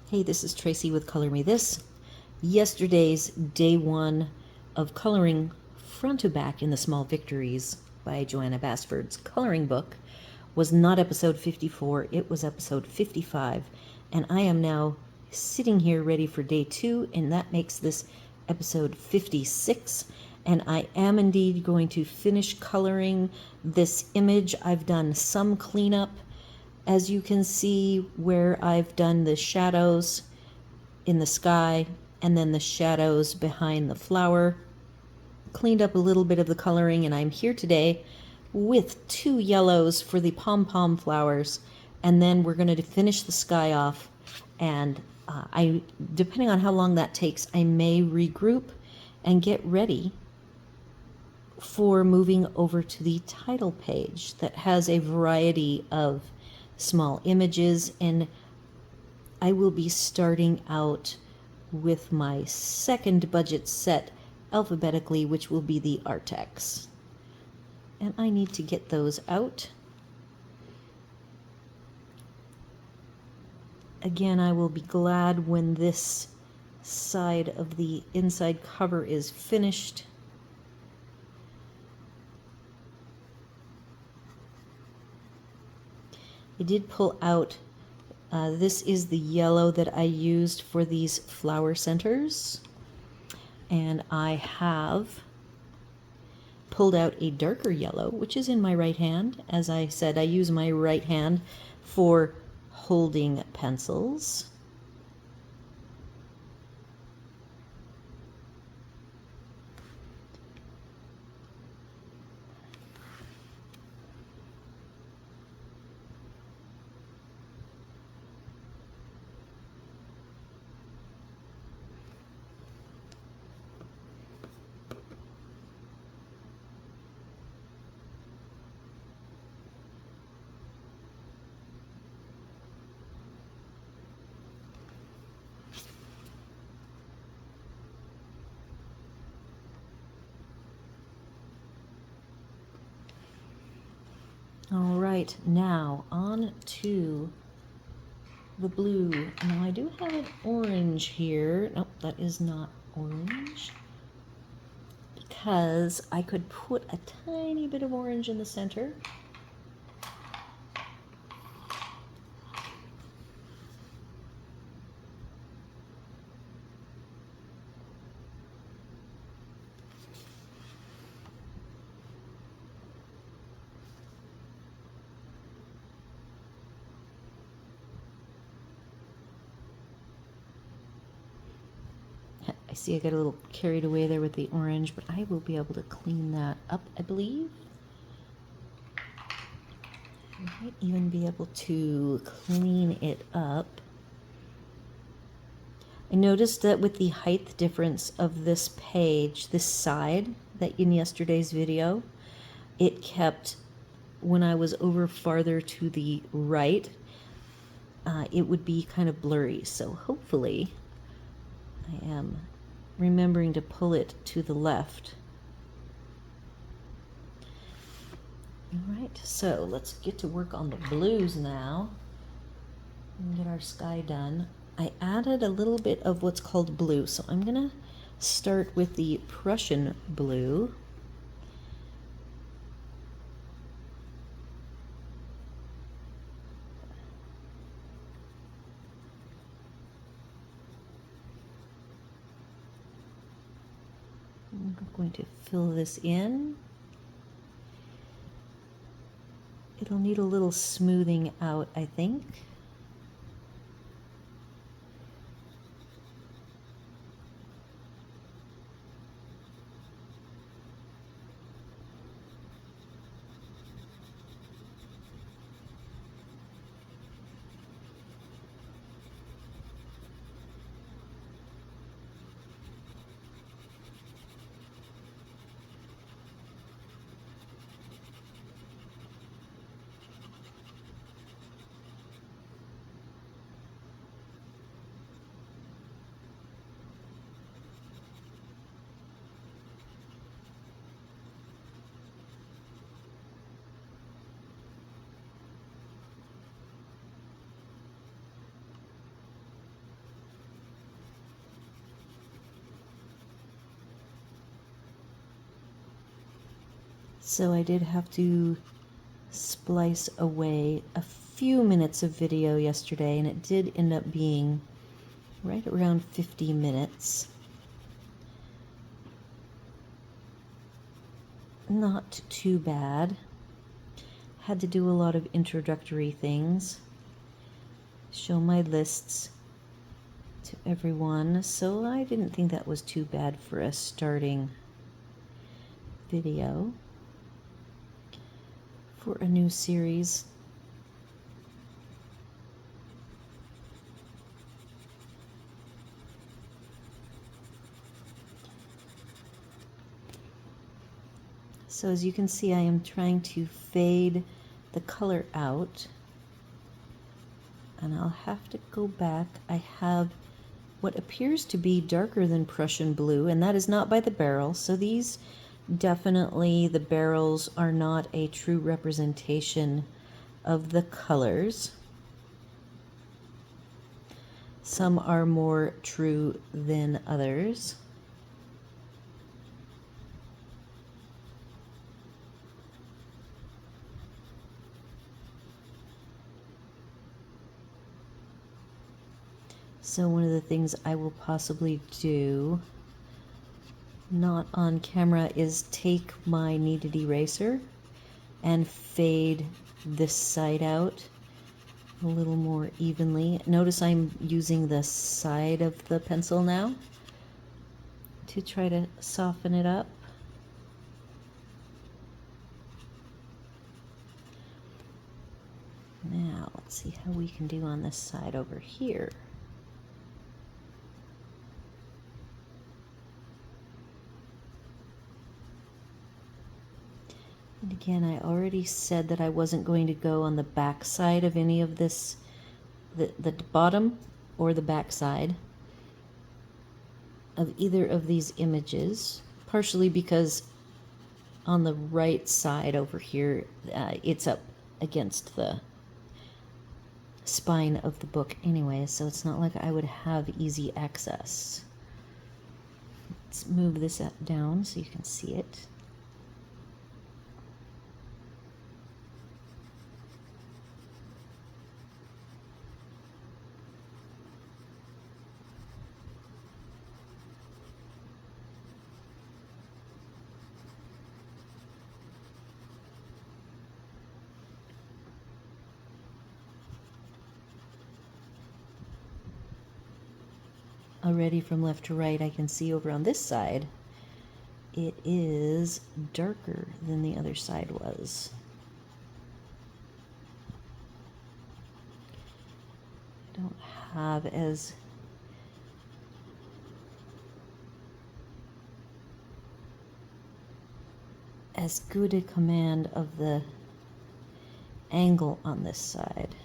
Hey, this is Tracy with Color Me This. Yesterday's day one of coloring front to back in the Small Victories by Johanna Basford's coloring book was not episode 54, it was episode 55. And I am now sitting here ready for day two, and that makes this episode 56. And I am indeed going to finish coloring this image. I've done some cleanup. As you can see, where I've done the shadows in the sky and then the shadows behind the flower, cleaned up a little bit of the coloring, and I'm here today with two yellows for the pom-pom flowers, and then we're going to finish the sky off, and depending on how long that takes, I may regroup and get ready for moving over to the title page that has a variety of small images, and I will be starting out with my second budget set alphabetically, which will be the Arrtx. And I need to get those out. Again, I will be glad when this side of the inside cover is finished. I did pull out, this is the yellow that I used for these flower centers, and I have pulled out a darker yellow, which is in my right hand. As I said, I use my right hand for holding pencils. All right, now on to the blue. Now I do have an orange here. Nope, that is not orange, because I could put a tiny bit of orange in the center. I see I got a little carried away there with the orange, but I will be able to clean that up, I believe. I might even be able to clean it up. I noticed that with the height difference of this page, this side, that in yesterday's video, it kept, when I was over farther to the right, it would be kind of blurry. So hopefully I am remembering to pull it to the left. All right, so let's get to work on the blues now and get our sky done. I added a little bit of what's called blue, so I'm gonna start with the Prussian blue. I'm going to fill this in. It'll need a little smoothing out, I think. So I did have to splice away a few minutes of video yesterday, and it did end up being right around 50 minutes. Not too bad. Had to do a lot of introductory things, show my lists to everyone, so I didn't think that was too bad for a starting video for a new series. So as you can see, I am trying to fade the color out, and I'll have to go back. I have what appears to be darker than Prussian blue, and that is not by the barrel. So these definitely, the barrels are not a true representation of the colors. Some are more true than others. So one of the things I will possibly do, not on camera, is take my kneaded eraser and fade this side out a little more evenly. Notice I'm using the side of the pencil now to try to soften it up. Now let's see how we can do on this side over here. And again, I already said that I wasn't going to go on the back side of any of this, the bottom or the back side of either of these images, partially because on the right side over here, it's up against the spine of the book anyway, so it's not like I would have easy access. Let's move this down so you can see it. Already from left to right, I can see over on this side, it is darker than the other side was. I don't have as good a command of the angle on this side.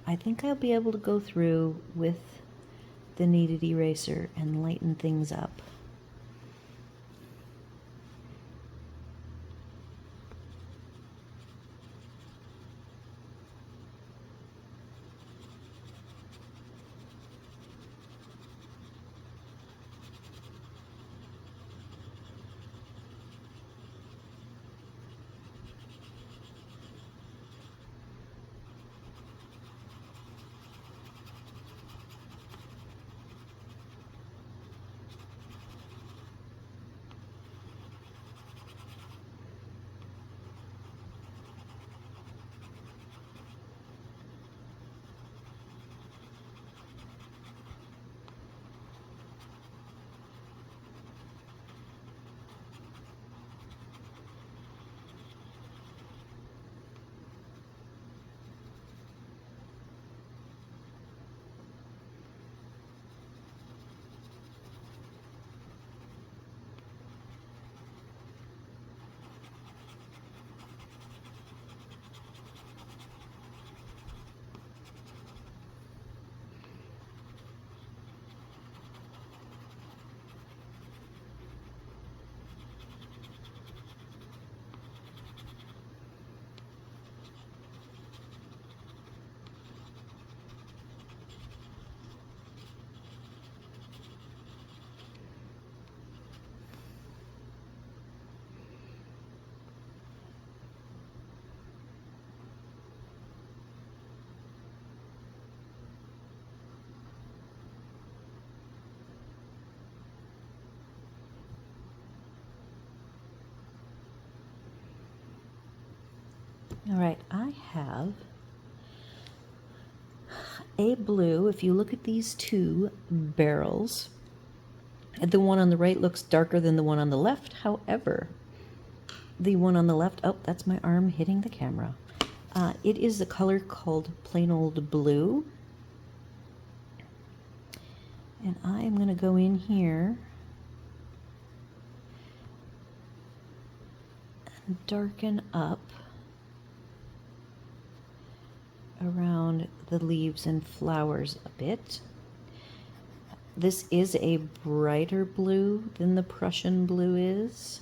I think I'll be able to go through with the kneaded eraser and lighten things up. All right, I have a blue. If you look at these two barrels, the one on the right looks darker than the one on the left. However, the one on the left, oh, that's my arm hitting the camera. It is a color called plain old blue. And I am going to go in here and darken up around the leaves and flowers a bit. This is a brighter blue than the Prussian blue is.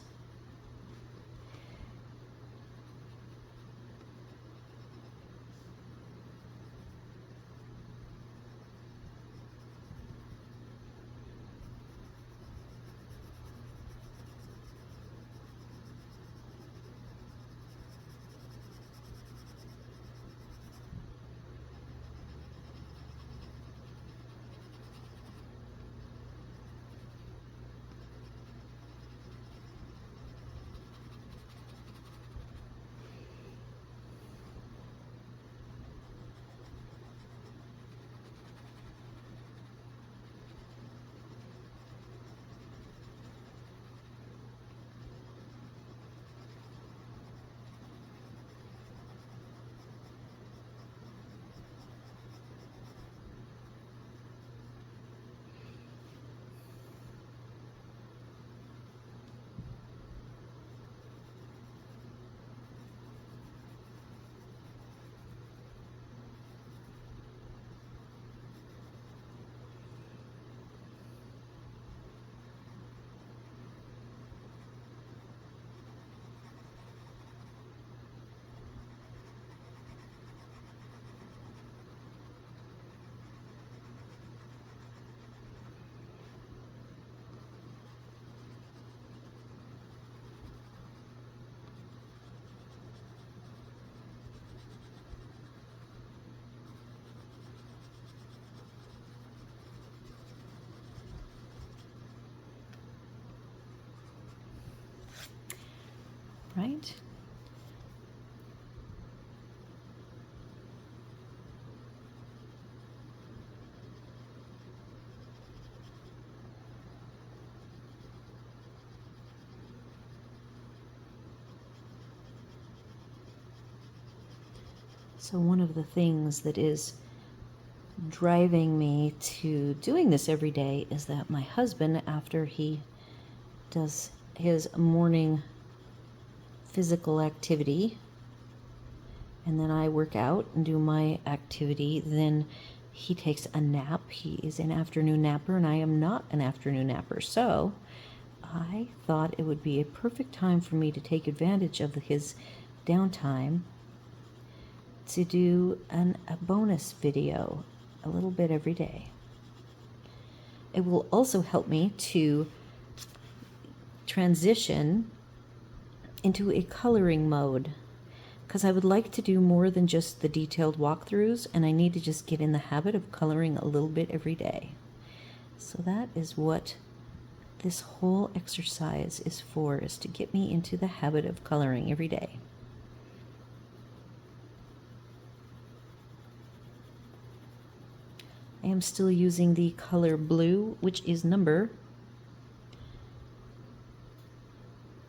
Right? So one of the things that is driving me to doing this every day is that my husband, after he does his morning physical activity, and then I work out and do my activity, then he takes a nap. He is an afternoon napper, and I am not an afternoon napper. So I thought it would be a perfect time for me to take advantage of his downtime to do a bonus video, a little bit every day. It will also help me to transition into a coloring mode, because I would like to do more than just the detailed walkthroughs, and I need to just get in the habit of coloring a little bit every day. So that is what this whole exercise is for, is to get me into the habit of coloring every day. I am still using the color blue, which is number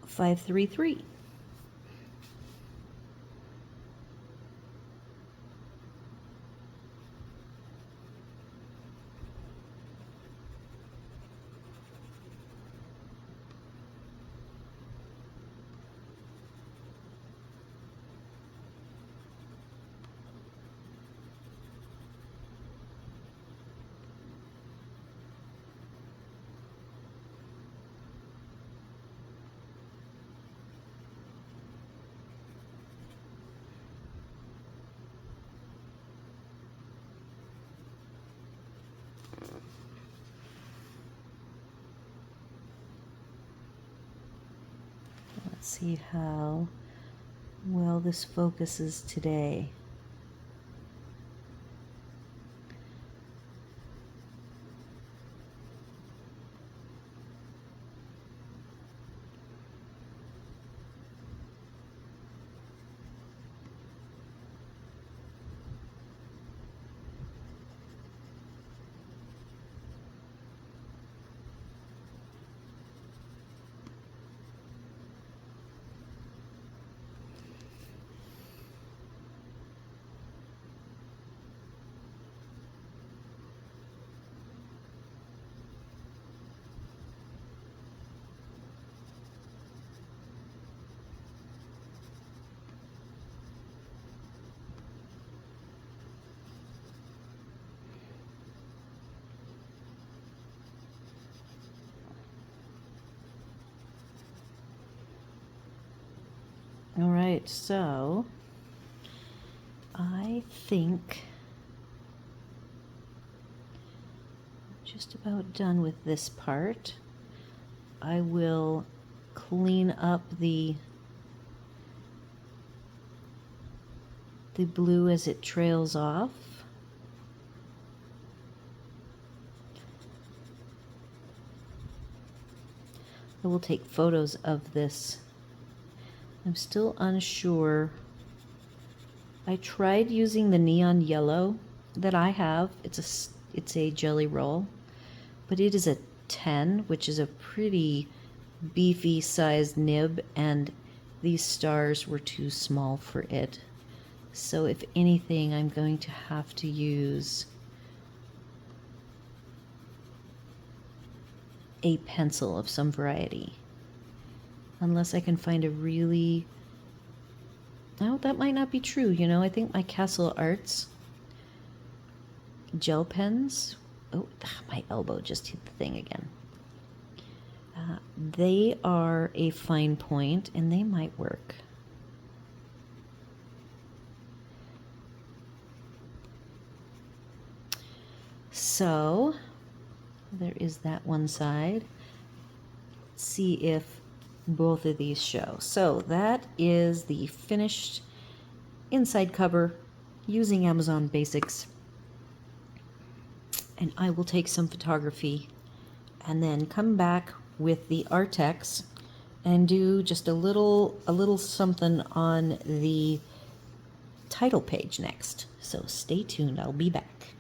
533. Let's see how well this focuses today. All right, so I think I'm just about done with this part. I will clean up the blue as it trails off. I will take photos of this. I'm still unsure. I tried using the neon yellow that I have. It's a jelly roll, but it is a 10, which is a pretty beefy sized nib, and these stars were too small for it. So if anything, I'm going to have to use a pencil of some variety. Unless I can find a really... Oh, that might not be true, you know. I think my Castle Arts gel pens... Oh, my elbow just hit the thing again. They are a fine point, and they might work. So, there is that one side. Let's see if both of these show. So that is the finished inside cover using Amazon Basics. And I will take some photography and then come back with the Arrtx and do just a little something on the title page next. So stay tuned, I'll be back.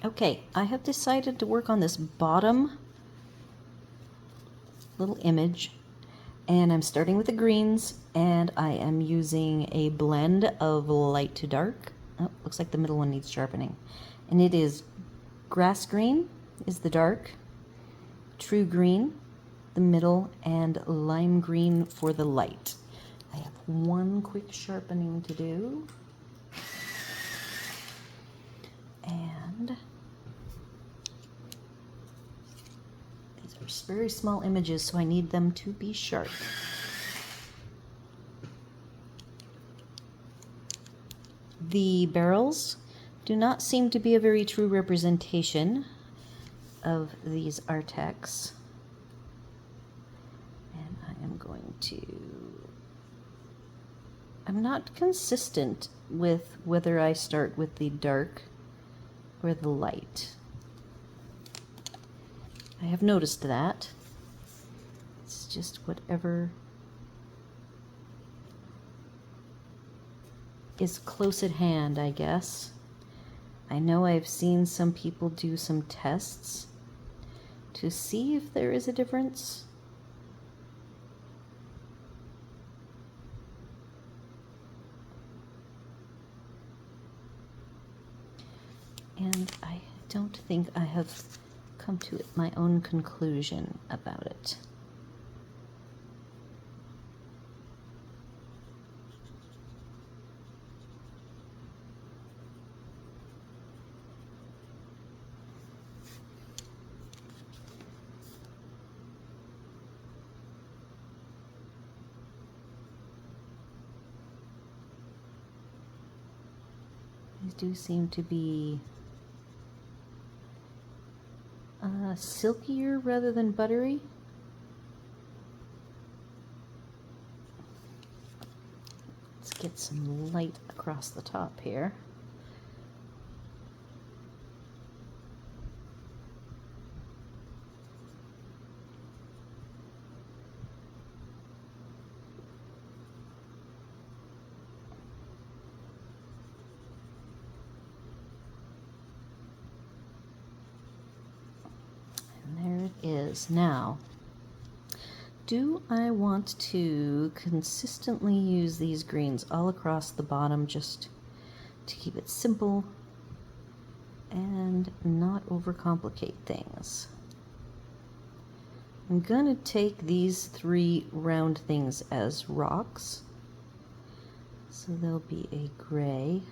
Okay, I have decided to work on this bottom little image, and I'm starting with the greens, and I am using a blend of light to dark. Oh, looks like the middle one needs sharpening. And it is grass green is the dark, true green, the middle, and lime green for the light. I have one quick sharpening to do. And these are very small images, so I need them to be sharp. The barrels do not seem to be a very true representation of these Arrtx. And I am going to... I'm not consistent with whether I start with the dark or the light. I have noticed that. It's just whatever is close at hand, I guess. I know I've seen some people do some tests to see if there is a difference. And I don't think I have come to my own conclusion about it. These do seem to be silkier rather than buttery. Let's get some light across the top here. Is now, do I want to consistently use these greens all across the bottom just to keep it simple and not overcomplicate things? I'm gonna take these three round things as rocks, so there'll be a gray,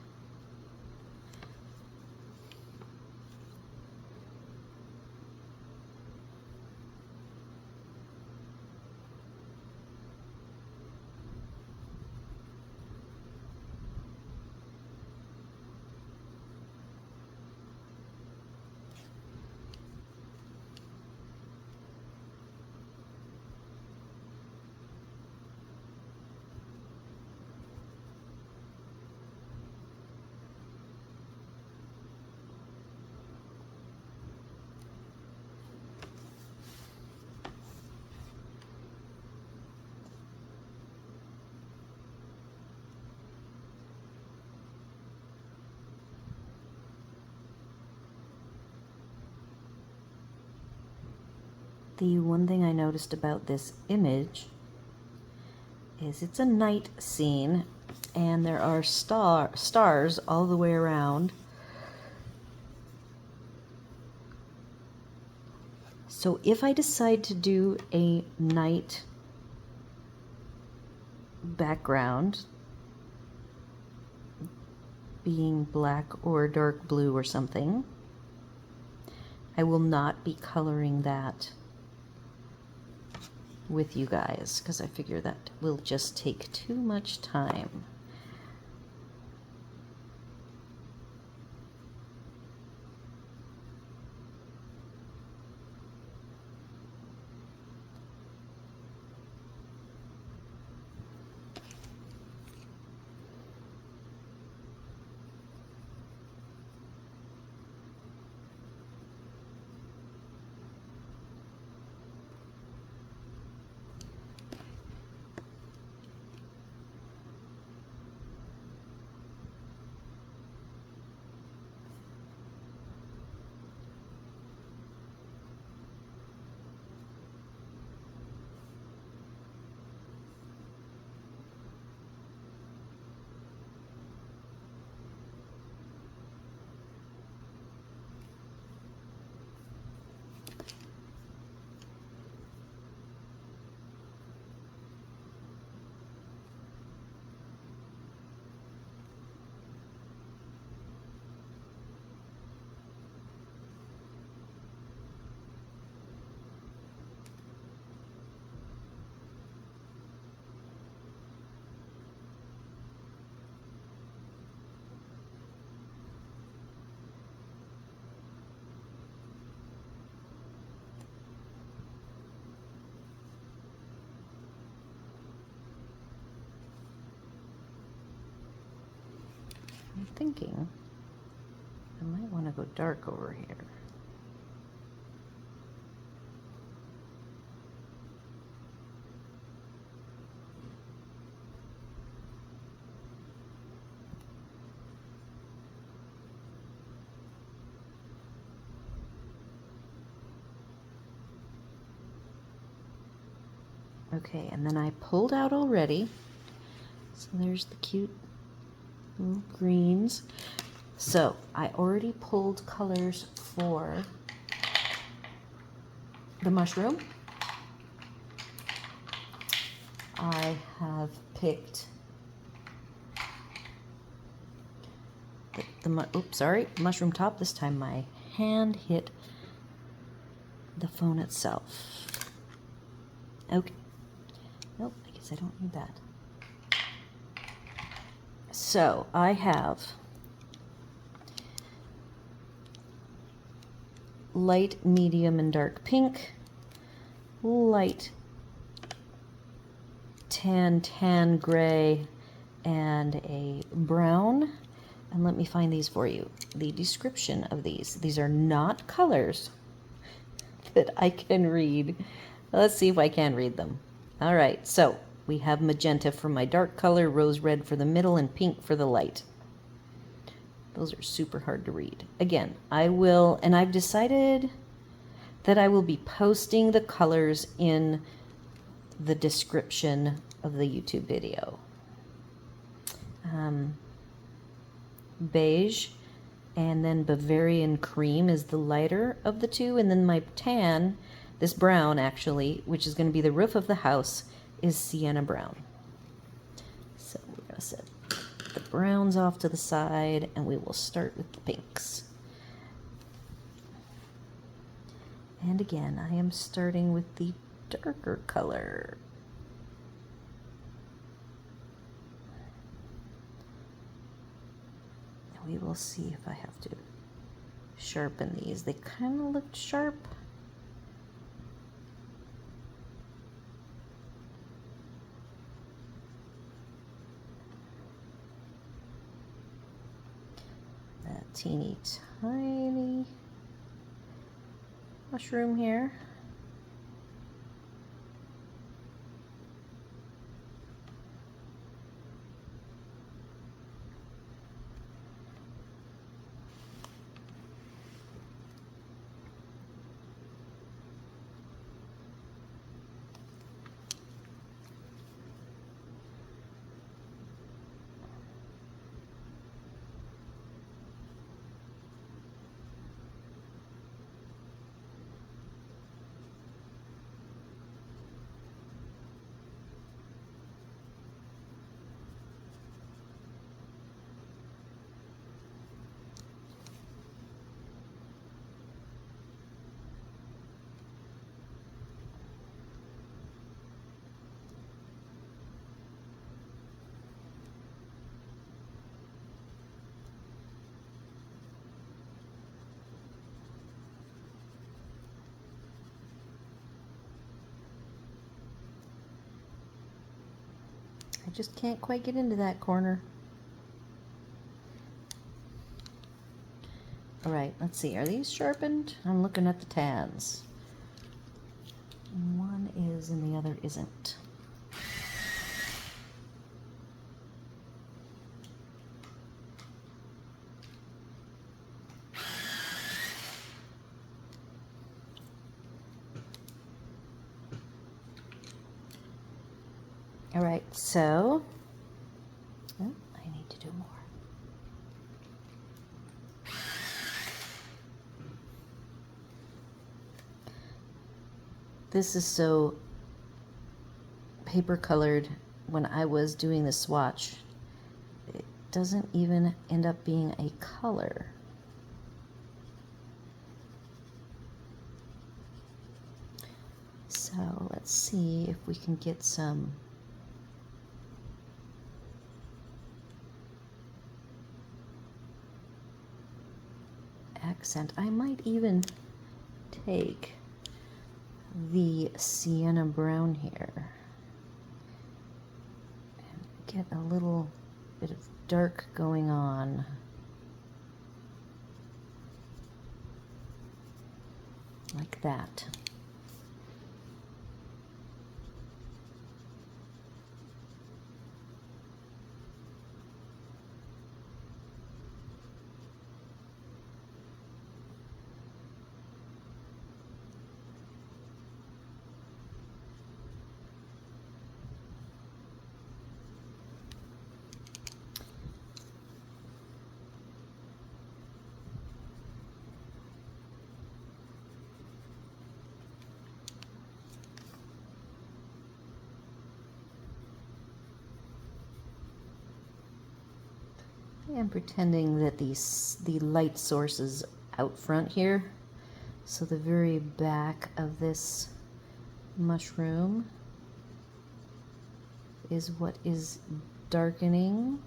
The one thing I noticed about this image is it's a night scene and there are stars all the way around. So if I decide to do a night background, being black or dark blue or something, I will not be coloring that with you guys because I figure that will just take too much time. I'm thinking I might want to go dark over here. Okay, and then I pulled out already. So there's the cute little greens. So I already pulled colors for the mushroom. I have picked mushroom top. This time my hand hit the phone itself. Okay. Nope, I guess I don't need that. So I have light, medium, and dark pink, light tan gray, and a brown. And let me find these for you. The description of these are not colors that I can read. Let's see if I can read them. All right, so we have magenta for my dark color, rose red for the middle, and pink for the light. Those are super hard to read. Again, I've decided that I will be posting the colors in the description of the YouTube video. Beige and then Bavarian cream is the lighter of the two, and then my tan, this brown actually, which is going to be the roof of the house, is sienna brown. So we're going to set the browns off to the side and we will start with the pinks. And again, I am starting with the darker color. And we will see if I have to sharpen these. They kind of looked sharp. That teeny tiny mushroom here. I just can't quite get into that corner. All right, let's see. Are these sharpened? I'm looking at the tans. One is and the other isn't. All right, so oh, I need to do more. This is so paper colored. When I was doing the swatch, it doesn't even end up being a color. So let's see if we can get some accent. I might even take the sienna brown here and get a little bit of dark going on. Like that. I'm pretending that the light source is out front here. So the very back of this mushroom is what is darkening.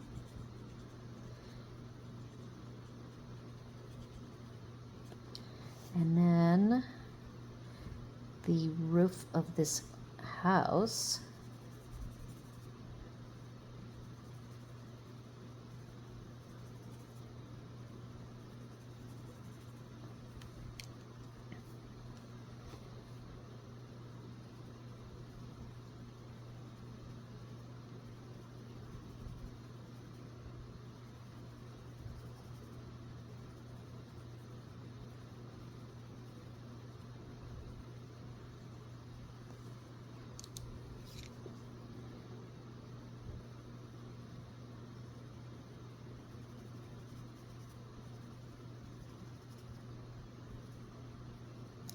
And then the roof of this house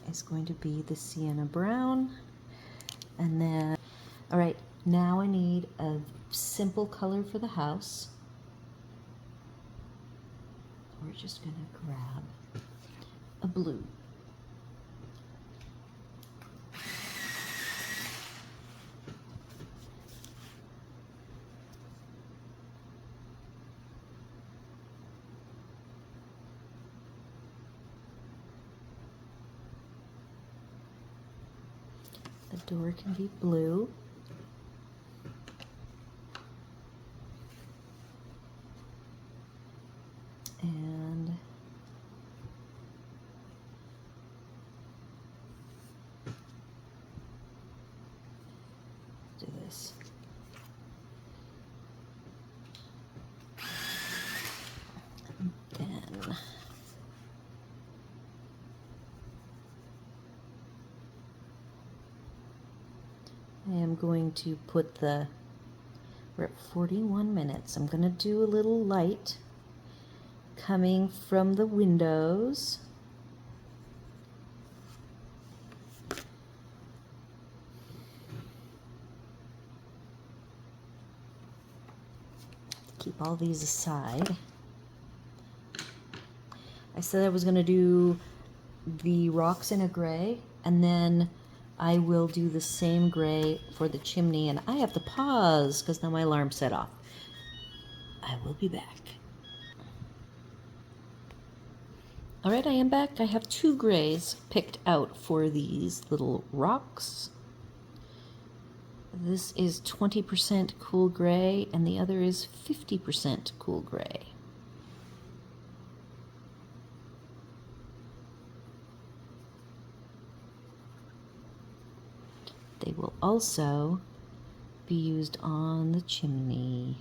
is going to be the sienna brown. And then, all right, now I need a simple color for the house. We're just gonna grab a blue. The door can be blue. And do this. Then I am going to put the, we're at 41 minutes. I'm going to do a little light coming from the windows. Keep all these aside. I said I was going to do the rocks in a gray, and then I will do the same gray for the chimney, and I have to pause because now my alarm set off. I will be back. All right, I am back. I have two grays picked out for these little rocks. This is 20% cool gray, and the other is 50% cool gray. They will also be used on the chimney.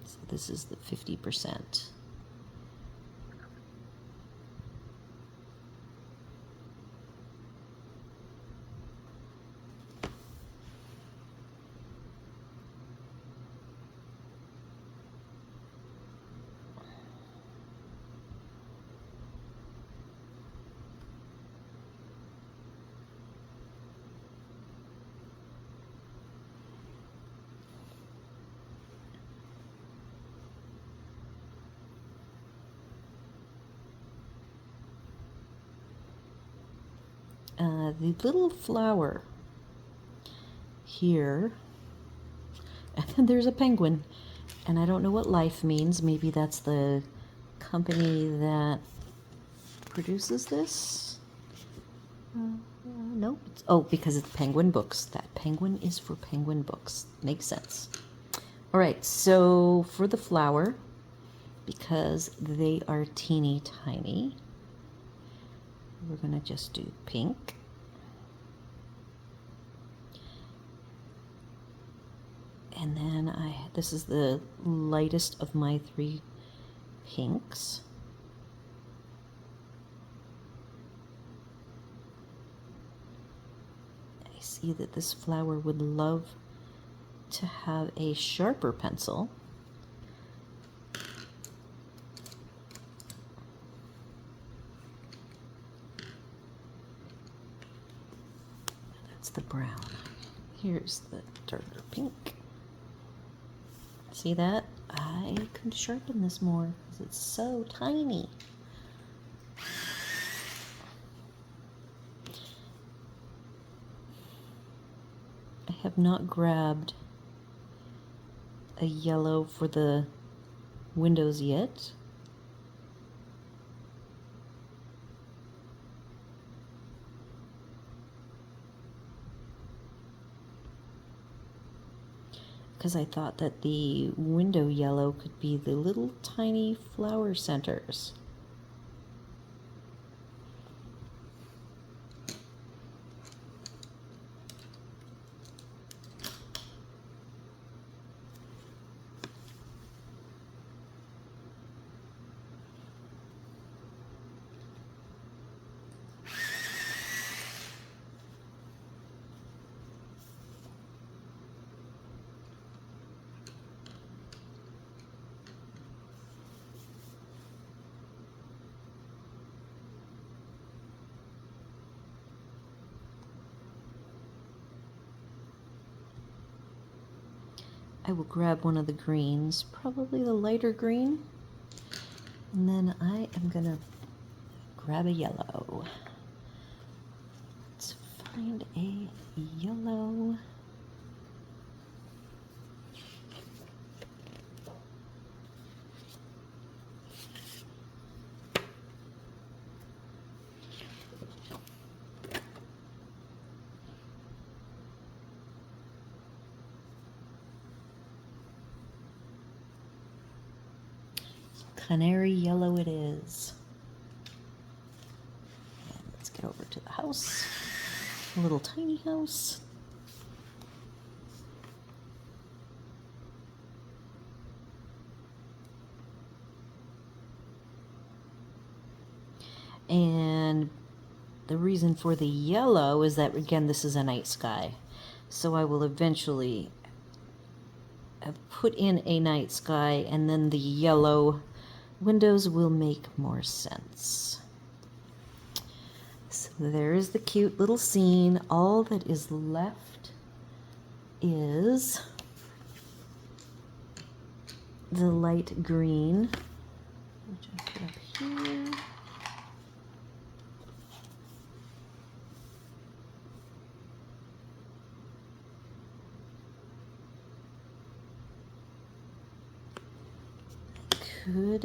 So this is the 50%. The little flower here, and then there's a penguin, and I don't know what life means. Maybe that's the company that produces this. Nope. Oh, because it's Penguin Books. That penguin is for Penguin Books. Makes sense. All right, so for the flower, because they are teeny tiny, we're gonna just do pink. And then this is the lightest of my 3 pinks. I see that this flower would love to have a sharper pencil. That's the brown. Here's the darker pink. See that? I could sharpen this more because it's so tiny. I have not grabbed a yellow for the windows yet. Because I thought that the window yellow could be the little tiny flower centers. I will grab one of the greens, probably the lighter green, and then I am gonna grab a yellow. Let's find a yellow. Canary yellow it is. And let's get over to the house. A little tiny house. And the reason for the yellow is that, again, this is a night sky. So I will eventually put in a night sky, and then the yellow windows will make more sense. So there is the cute little scene. All that is left is the light green, which I put up here.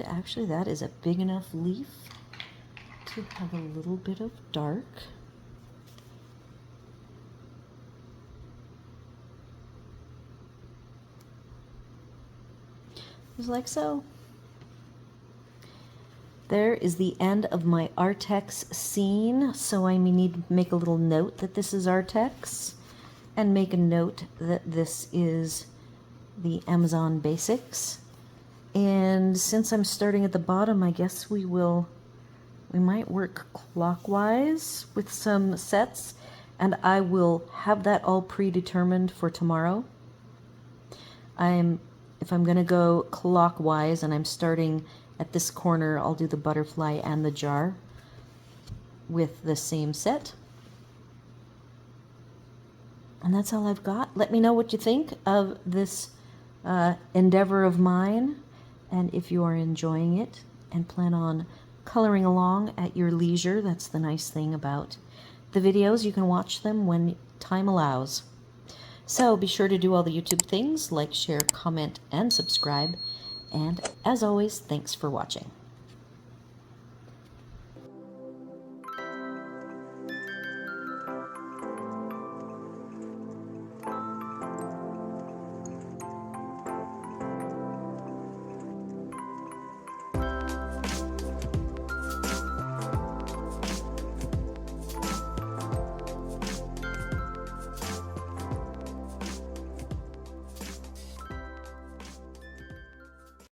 Actually, that is a big enough leaf. to have a little bit of dark. Just like so. There is the end of my Arrtx scene, so I need to make a little note that this is Arrtx, and make a note that this is the Amazon Basics. And since I'm starting at the bottom, I guess we might work clockwise with some sets, and I will have that all predetermined for tomorrow. If I'm going to go clockwise and I'm starting at this corner, I'll do the butterfly and the jar with the same set. And that's all I've got. Let me know what you think of this endeavor of mine, and if you are enjoying it and plan on coloring along at your leisure. That's the nice thing about the videos. You can watch them when time allows. So be sure to do all the YouTube things, like, share, comment, and subscribe. And as always, thanks for watching.